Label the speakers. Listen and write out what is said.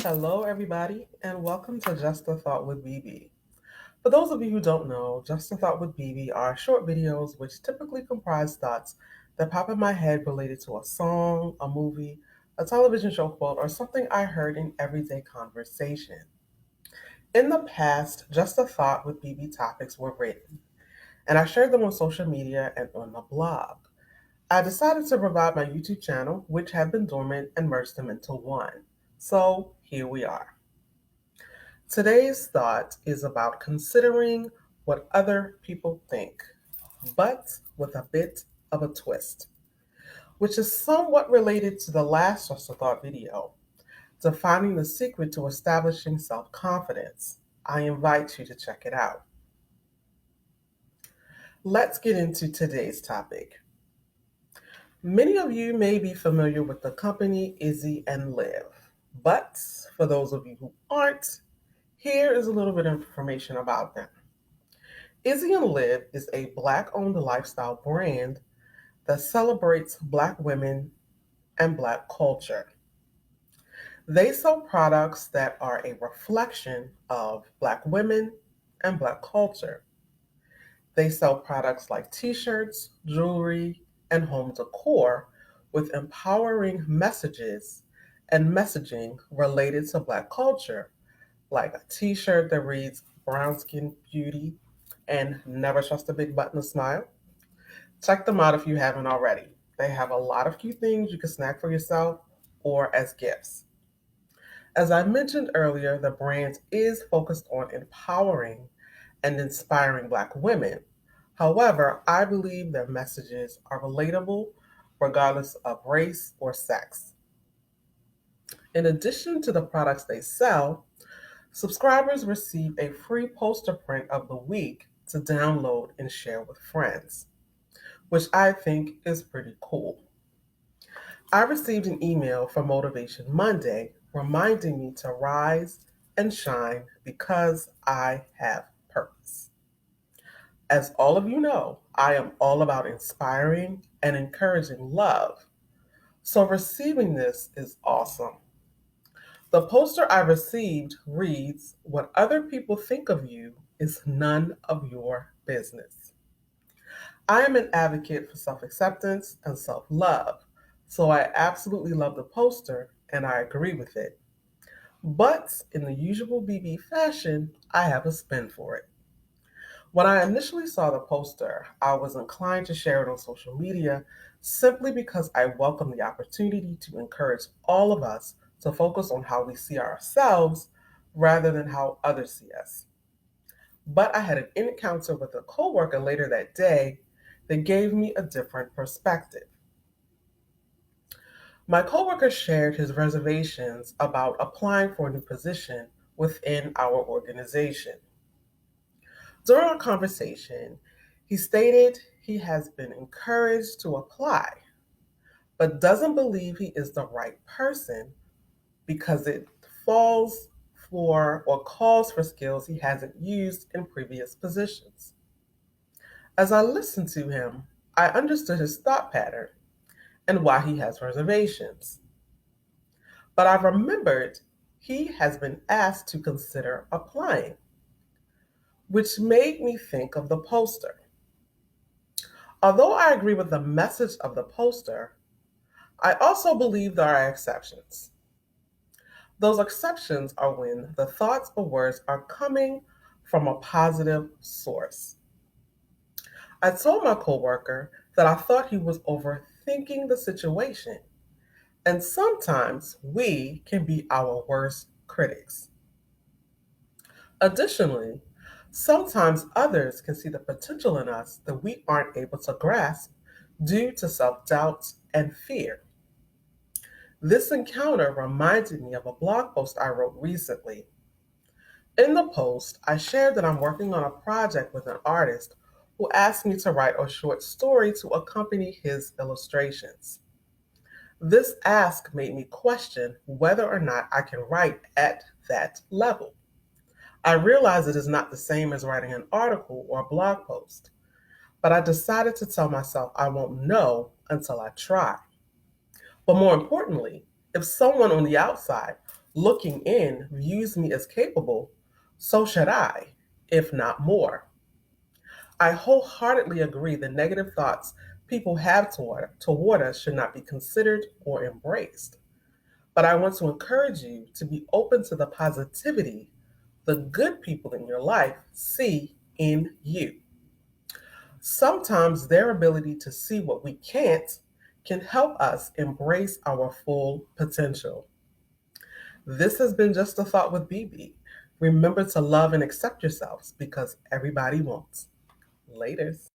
Speaker 1: Hello, everybody, and welcome to Just a Thought with BB. For those of you who don't know, Just a Thought with BB are short videos which typically comprise thoughts that pop in my head related to a song, a movie, a television show quote, or something I heard in everyday conversation. In the past, Just a Thought with BB topics were written, and I shared them on social media and on the blog. I decided to provide my YouTube channel, which had been dormant, and merge them into one. So here we are. Today's thought is about considering what other people think, but with a bit of a twist, which is somewhat related to the last Just a Thought video, defining the secret to establishing self confidence. I invite you to check it out. Let's get into today's topic. Many of you may be familiar with the company Izzy and Liv, but for those of you who aren't, here is a little bit of information about them. Izzy and Liv is a Black-owned lifestyle brand that celebrates Black women and Black culture. They sell products that are a reflection of Black women and Black culture. They sell products like t-shirts, jewelry, and home decor with empowering messages and messaging related to Black culture, like a t-shirt that reads "Brown Skin Beauty" and "Never Trust a Big Button to Smile." Check them out if you haven't already. They have a lot of cute things you can snack for yourself or as gifts. As I mentioned earlier, the brand is focused on empowering and inspiring Black women. However, I believe their messages are relatable regardless of race or sex. In addition to the products they sell, subscribers receive a free poster print of the week to download and share with friends, which I think is pretty cool. I received an email from Motivation Monday reminding me to rise and shine because I have purpose. As all of you know, I am all about inspiring and encouraging love, so receiving this is awesome. The poster I received reads, "What other people think of you is none of your business." I am an advocate for self acceptance and self love, so I absolutely love the poster and I agree with it. But in the usual BB fashion, I have a spin for it. When I initially saw the poster, I was inclined to share it on social media simply because I welcome the opportunity to encourage all of us to focus on how we see ourselves rather than how others see us. But I had an encounter with a coworker later that day that gave me a different perspective. My coworker shared his reservations about applying for a new position within our organization. During our conversation, he stated he has been encouraged to apply, but doesn't believe he is the right person because it falls for or calls for skills he hasn't used in previous positions. As I listened to him, I understood his thought pattern and why he has reservations. But I remembered he has been asked to consider applying, which made me think of the poster. Although I agree with the message of the poster, I also believe there are exceptions. Those exceptions are when the thoughts or words are coming from a positive source. I told my coworker that I thought he was overthinking the situation, and sometimes we can be our worst critics. Additionally, sometimes others can see the potential in us that we aren't able to grasp due to self doubt and fear. This encounter reminded me of a blog post I wrote recently. In the post, I shared that I'm working on a project with an artist who asked me to write a short story to accompany his illustrations. This ask made me question whether or not I can write at that level. I realize it is not the same as writing an article or a blog post, but I decided to tell myself I won't know until I try. But more importantly, if someone on the outside looking in, views me as capable, so should I, if not more. I wholeheartedly agree that negative thoughts people have toward us should not be considered or embraced. But I want to encourage you to be open to the positivity the good people in your life see in you. Sometimes their ability to see what we can't can help us embrace our full potential. This has been Just a Thought with BB. Remember to love and accept yourselves because everybody wants. Laters.